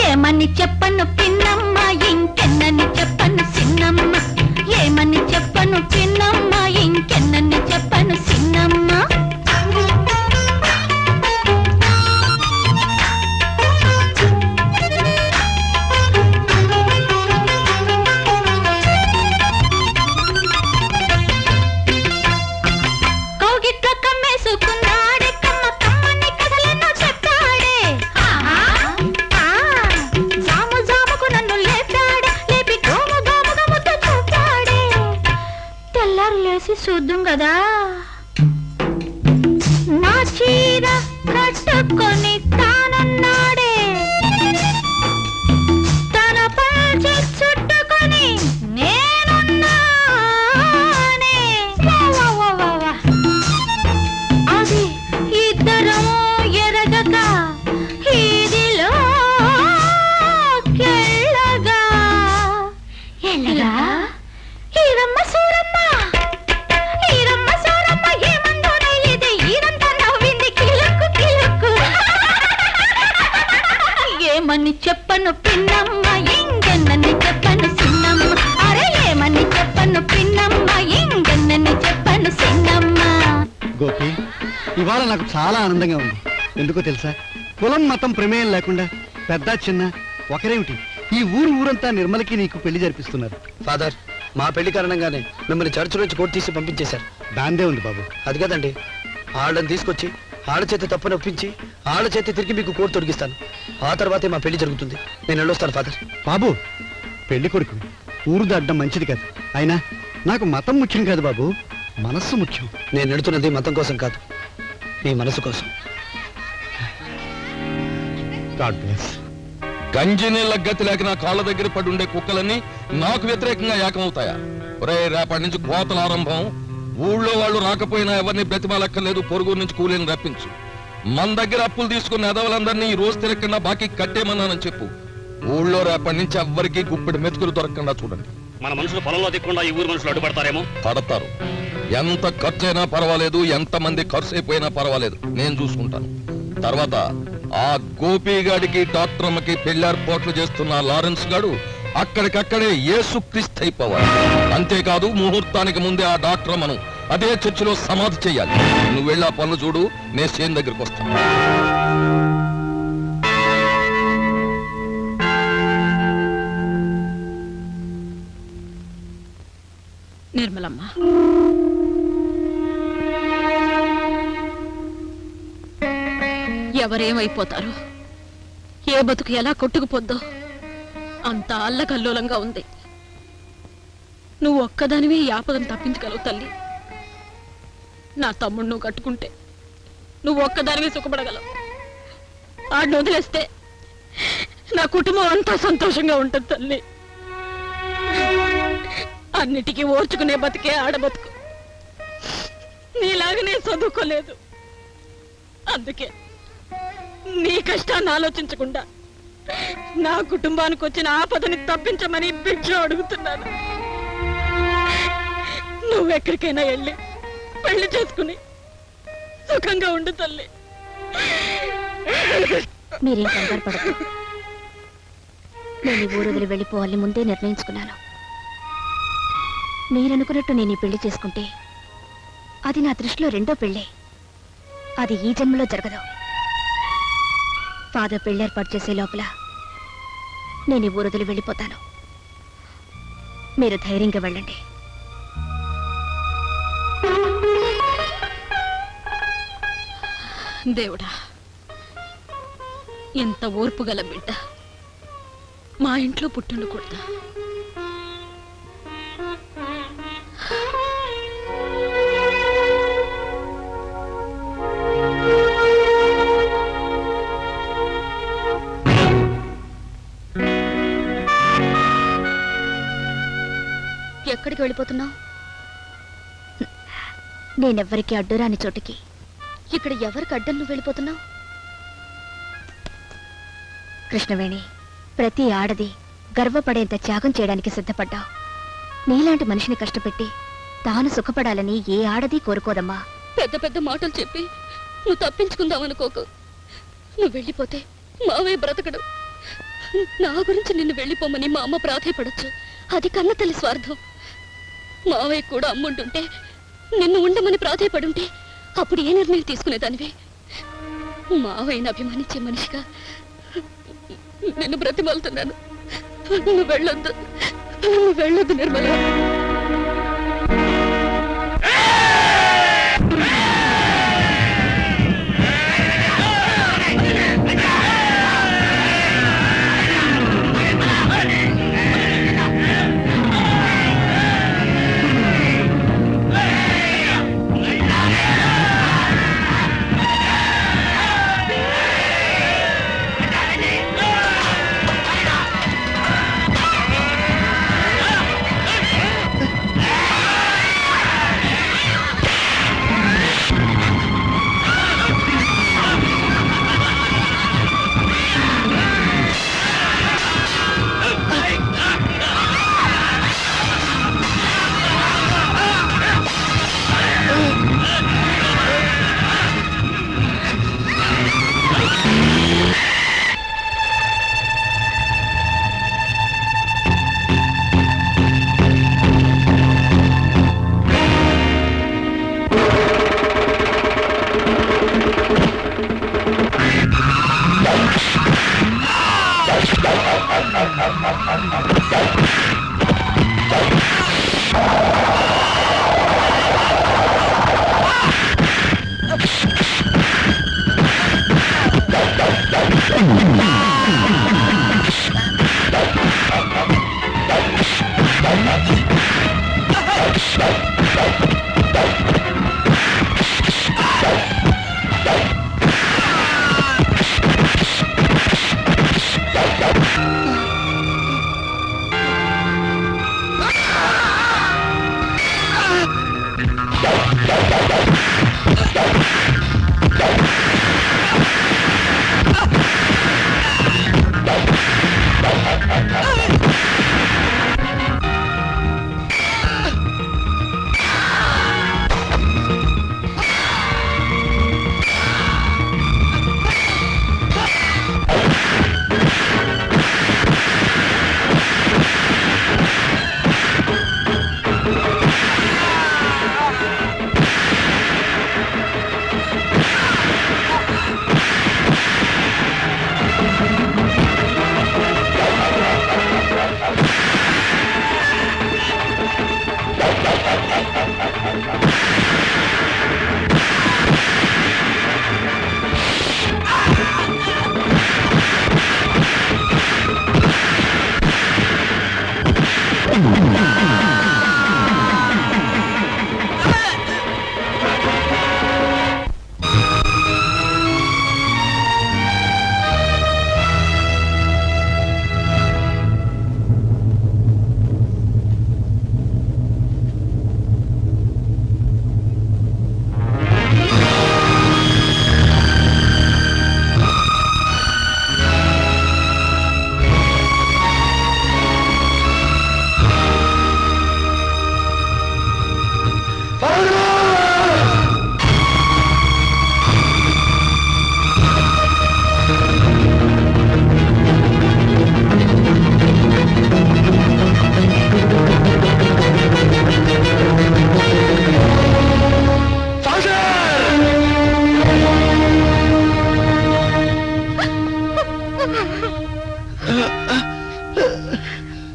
ఏమని చెప్పను పిన్నమ్మ ఇంకెన్నని చెప్పను సిన్నమ్మ ఏమని చెప్పను పిన్నమ్మ ఇంకెన్నని చెప్పను సిన్నమ్మ చూద్దాం కదా నా చీర కట్టుకొని తానన్నాడే తన పంచె చుట్టుకొని నేనున్నానే అది ఇద్దరము ఎరగక ఇదిలో కెళ్ళగా ఎల్లగా ఈరమ్మ సూరమ్మ ఏమని చెప్పను పిన్నమ్మ ఇంకెన్నని చెప్పను సిన్నమ్మ అరే ఏమని చెప్పను పిన్నమ్మ ఇంకెన్నని చెప్పను సిన్నమ్మ. గోపి, ఇవాళ నాకు చాలా ఆనందంగా ఉంది. ఎందుకో తెలుసా? కులం మతం ప్రమేయం లేకుండా పెద్ద చిన్న ఒకరేమిటి ఈ ఊరంతా నిర్మలకి నీకు పెళ్లి జరిపిస్తున్నారు. ఫాదర్, మా పెళ్లి కారణంగానే మిమ్మల్ని చర్చ్ నుంచి కోర్టు తీసి పంపించేశారు. దాందే ఉంది బాబు. అది కదండి, ఆళ్ళని తీసుకొచ్చి ఆళ్ళ చేతి తప్పు నొప్పించి ఆళ్ళ చేతి తిరిగి మీకు కోర్టు తొలగిస్తాను. ఆ తర్వాతే మా పెళ్లి జరుగుతుంది. నేను వెళ్ళొస్తాను ఫాదర్. బాబు, పెళ్లి కొడుకు ఊరు దాటడం మంచిది కాదు. అయినా నాకు మతం ముఖ్యం కాదు బాబు, మనస్సు ముఖ్యం. నేను ఎడుతున్నది మతం కోసం కాదు, నీ మనసు కోసం. God bless. గంజి నీళ్ళ గతి లేక నా కాళ్ళ దగ్గర పడి ఉండే కుక్కలన్నీ నాకు వ్యతిరేకంగా ఏకమవుతాయా? ఒరే, రేపటి నుంచి కోతల ఆరంభం. ఊళ్ళో వాళ్ళు రాకపోయినా ఎవరిని బ్రతిమాలక్కర్లేదు, పొరుగు నుంచి కూలీని రప్పించు. మన దగ్గర అప్పులు తీసుకున్న ఎదవలందరినీ ఈ రోజు తిరగకుండా బాకీ కట్టేమన్నానని చెప్పు. ఊళ్ళో రేపటి నుంచి ఎవ్వరికి గుప్పెడు మెతుకులు దొరకకుండా చూడండి. మన మనుషులు పొలంలో దిక్కుండా ఈ ఊరు మనుషులు అడ్డుపడతారేమో. పడతారు. ఎంత ఖర్చు అయినా పర్వాలేదు, ఎంత మంది ఖర్చు అయిపోయినా పర్వాలేదు, నేను చూసుకుంటాను. తర్వాత ఆ గోపిగాడికి డాక్టర్ అమ్మకి పెళ్లార్పాట్లు చేస్తున్న లారెన్స్ గాడు అక్కడికక్కడే యేసుక్రీస్తు అయిపోవాలి. అంతేకాదు, ముహూర్తానికి ముందే ఆ డాక్టర్ అమ్మను అదే చర్చిలో సమాధి చెయ్యాలి. నువ్వు వెళ్ళి ఆ పనులు చూడు, నేను సేన్ దగ్గరికి వస్తాను. నిర్మలమ్మ, ఎవరేమైపోతారో, ఏ బతుకు ఎలా కొట్టుకుపోద్దో అంత అల్లకల్లోలంగా ఉంది. నువ్వు ఒక్కదానివే ఈ ఆపదను తప్పించగలవు తల్లి. నా తమ్ముడు నువ్వు కట్టుకుంటే నువ్వు ఒక్కదానివే సుఖపడగలవు. ఆడిని వదిలేస్తే నా కుటుంబం అంతా సంతోషంగా ఉంటుంది తల్లి. అన్నిటికీ ఓర్చుకునే బతికే ఆడబతుకు. నీలాగనే చదువుకోలేదు, అందుకే నీ కష్టాన్ని ఆలోచించకుండా నా కుటుంబానికి వచ్చిన ఆపదని తప్పించమని భిక్ష అడుగుతున్నాను. నువ్వెక్కడికైనా వెళ్ళి పెళ్లి చేసుకుని సుఖంగా ఉండు తల్లి. మీరేం కంగారు పడదు. నేను ఈ ఊరు వదిలి వెళ్ళిపోవాలని ముందే నిర్ణయించుకున్నాను. మీరనుకున్నట్టు నేను ఈ పెళ్లి చేసుకుంటే అది నా దృష్టిలో రెండో పెళ్ళే. అది ఈ జన్మలో జరగదు. ఫాదర్ పెళ్లి ఏర్పాటు చేసే లోపల నేను ఈ ఊరు వదిలి వెళ్ళిపోతాను. మీరు ధైర్యంగా వెళ్ళండి. దేవుడా, ఎంత ఓర్పు గల బిడ్డ మా ఇంట్లో పుట్టుండకూడదా? ఎక్కడికి వెళ్ళిపోతున్నావు? నేనెవ్వరికి అడ్డురాని చోటికి. ఇక్కడ ఎవరికి అడ్డం నువ్వు వెళ్ళిపోతున్నావు? కృష్ణవేణి, ప్రతి ఆడది గర్వపడేంత త్యాగం చేయడానికి సిద్ధపడ్డావు. నీలాంటి మనిషిని కష్టపెట్టి తాను సుఖపడాలని ఏ ఆడది కోరుకోదమ్మా. పెద్ద పెద్ద మాటలు చెప్పి నువ్వు తప్పించుకుందామనుకోకు. నువ్వు వెళ్ళిపోతే మావే బ్రతకడు. నా గురించి నిన్ను వెళ్ళిపోమని మా అమ్మ ప్రాధేయపడొచ్చు. అది కన్న తల్లి స్వార్థం. మావయ్య కూడా అమ్ముంటుంటే నిన్ను ఉండమని ప్రాధేయపడుంటే అప్పుడు ఏ నిర్ణయం తీసుకునేదానివి? మావయ్యని అభిమానించే మనిషిగా నిన్ను బ్రతిమాలుతున్నాను. నువ్వు వెళ్ళొద్దు నిర్మల.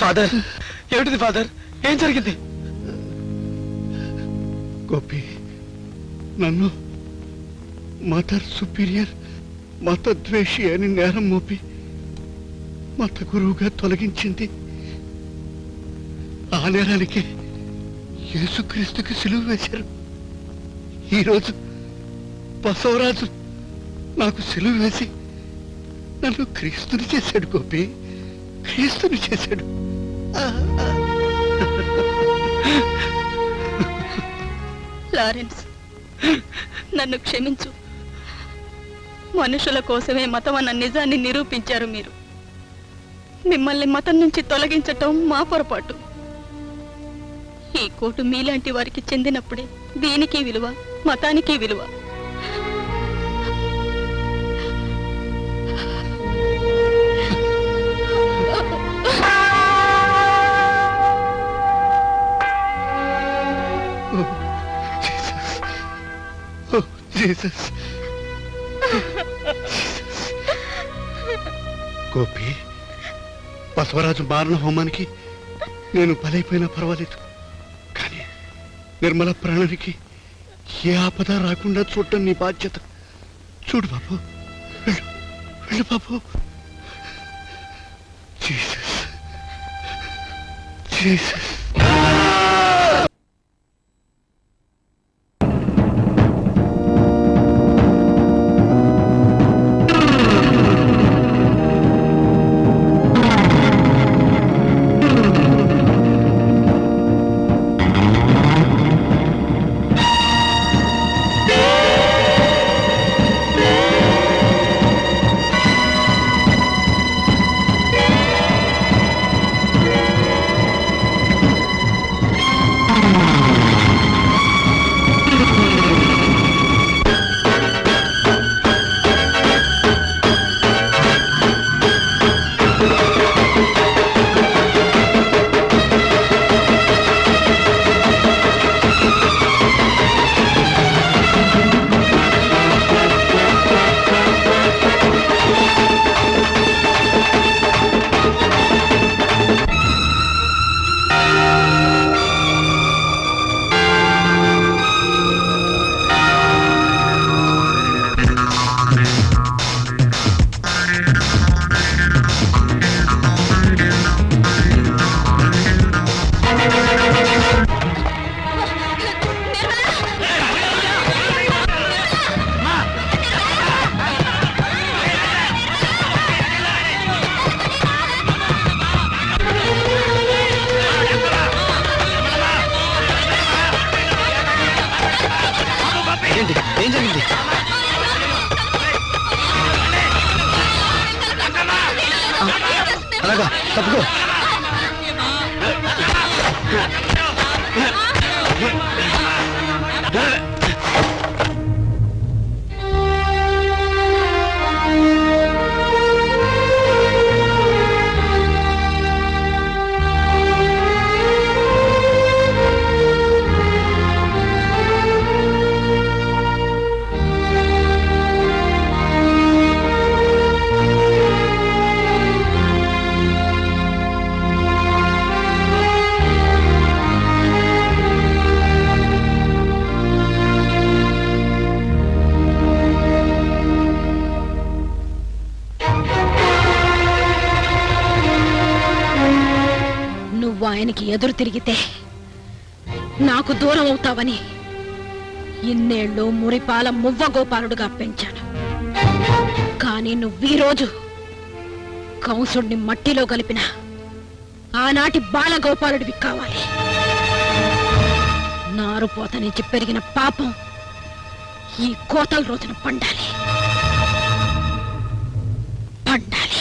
ఫాదర్, ఏమిటిది ఫాదర్? ఏం జరిగింది? గోపి నన్ను మదర్ సుపీరియర్ మతద్వేషి అని నేరం మోపి మత గురువుగా తొలగించింది. ఆ నేరానికి యేసుక్రీస్తుకి సిలువ వేశారు. ఈరోజు బసవరాజు నాకు సిలువ వేసి నన్ను క్రీస్తుని చేశాడు. గోపి క్రీస్తుని చేశాడు. లారెన్స్, నన్ను క్షమించు. మనుషుల కోసమే మతం అన్న నిజాన్ని నిరూపించారు మీరు. మిమ్మల్ని మతం నుంచి తొలగించటం మా పొరపాటు. ఈ కోటు మీలాంటి వారికి చెందినప్పుడే దీనికి విలువ, మతానికి విలువ. జీసస్ గోపి, బసవరాజు మారణ హోమానికి నేను బలైపోయినా పర్వాలేదు, కానీ నిర్మల ప్రాణానికి ఏ ఆపద రాకుండా చూడటం నీ బాధ్యత. చూడు బాబు, వెళ్ళు వెళ్ళు బాబు. Jesus Jesus. ఏంటి, ఏం జరిగింది? అలాగా, తప్పుకో. నువ్వు ఆయనకి ఎదురు తిరిగితే నాకు దూరం అవుతావని ఇన్నేళ్ళు మురిపాల మువ్వ గోపాలుడుగా పెంచాను. కానీ నువ్వీరోజు కంసుడిని మట్టిలో కలిపిన ఆనాటి బాలగోపాలుడివి కావాలి. నారుపోత నుంచి పెరిగిన పాపం ఈ కోతల రోజున పండాలి పండాలి.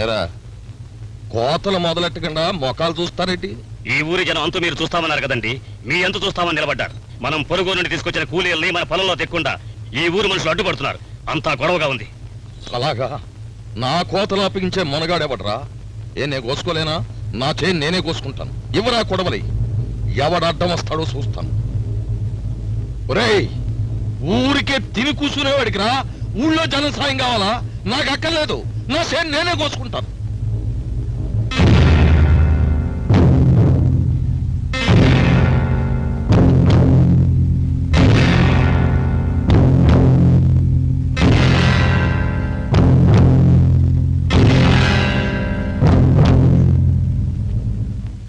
ఏరా, కోతలు మొదలెట్టకుండా మొఖాలు చూస్తారేంటి? ఈ ఊరి జనం అంతు మీరు చూస్తామన్నారు కదండి, మీ ఎంత చూస్తామని నిలబడ్డారు. మనం పొరుగు నుండి తీసుకొచ్చిన కూలీల్ని మన పొలంలో తెక్కుండా ఈ ఊరు మనుషులు అడ్డుపడుతున్నారు. అంతా గొడవగా ఉంది. అలాగా? నా కోతలు అప్పగించే మొనగాడెవడరా? నేను కోసుకోలేనా? నా చేయి నేనే కోసుకుంటాను. ఇవ్వరా కొడవలి, ఎవడు అడ్డం వస్తాడో చూస్తాను. ఒరేయ్, ఊరికే తిని కూర్చునేవాడికి రా, ఊళ్ళో జన సాయం కావాలా? నాకు అక్కర్లేదు, నా చేయి నేనే కోసుకుంటాను.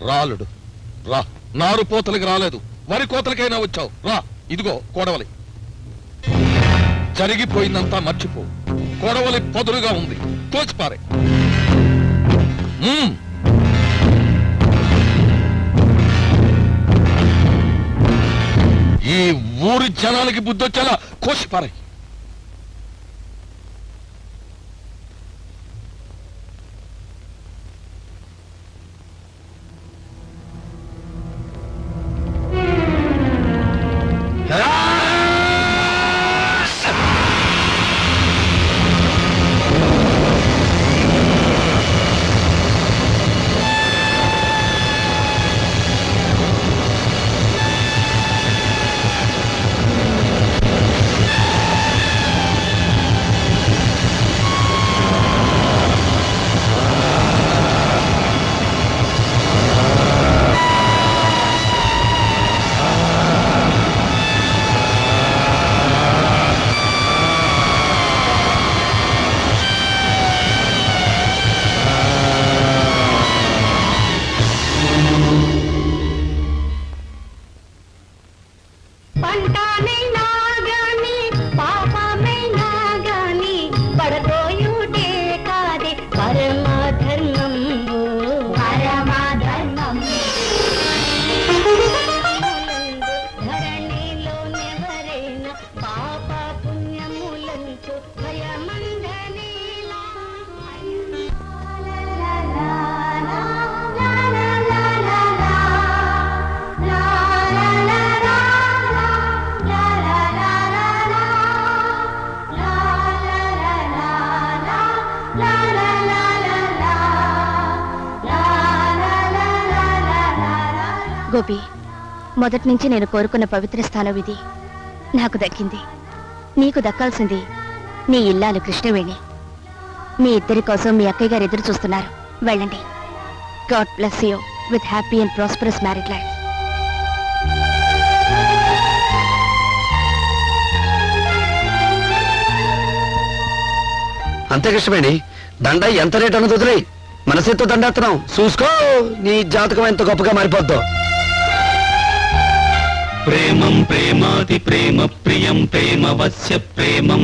రాలుడు, రా, నారు పోతలకి రాలేదు, వరి కోతలకైనా వచ్చావు. రా, ఇదిగో కొడవలి. జరిగిపోయిందంతా మర్చిపో. కొడవలి పదులుగా ఉంది, తోచిపారే. ఈ ఊరి జనాలకి బుద్ధొచ్చేలా కోసిపారే. పంటానైనా గాని పాపమైనా గాని పడదోయుటే కాదే పరమాధర్మం పరమాధర్మం ధరణిలో నెవరైనా పాప పుణ్యములంచు భయమందనేలా గోపి, మొదటి నుంచి నేను కోరుకున్న పవిత్ర స్థానం ఇది. నాకు దక్కింది. నీకు దక్కాల్సింది నీ ఇల్లాలు కృష్ణవేణి. మీ ఇద్దరి కోసం మీ అక్కయ్య గారు ఎదురు చూస్తున్నారు. వెళ్ళండి. God bless you with happy and prosperous married life. అంతే కృష్ణవేణి, దండ ఎంత రేట్ అన్నది వదిలే. మనసెత్తు దండెత్తనం చూసుకో, నీ జాతకం ఎంత గొప్పగా మారిపోద్దో. ప్రేమం ప్రేమాతి ప్రేమ ప్రియం ప్రేమ వస్య ప్రేమం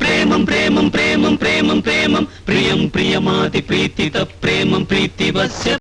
ప్రేమం ప్రేమం ప్రేమం ప్రేమం ప్రేమం ప్రియం ప్రియమాతి ప్రీతిత ప్రేమం ప్రీతి వస్య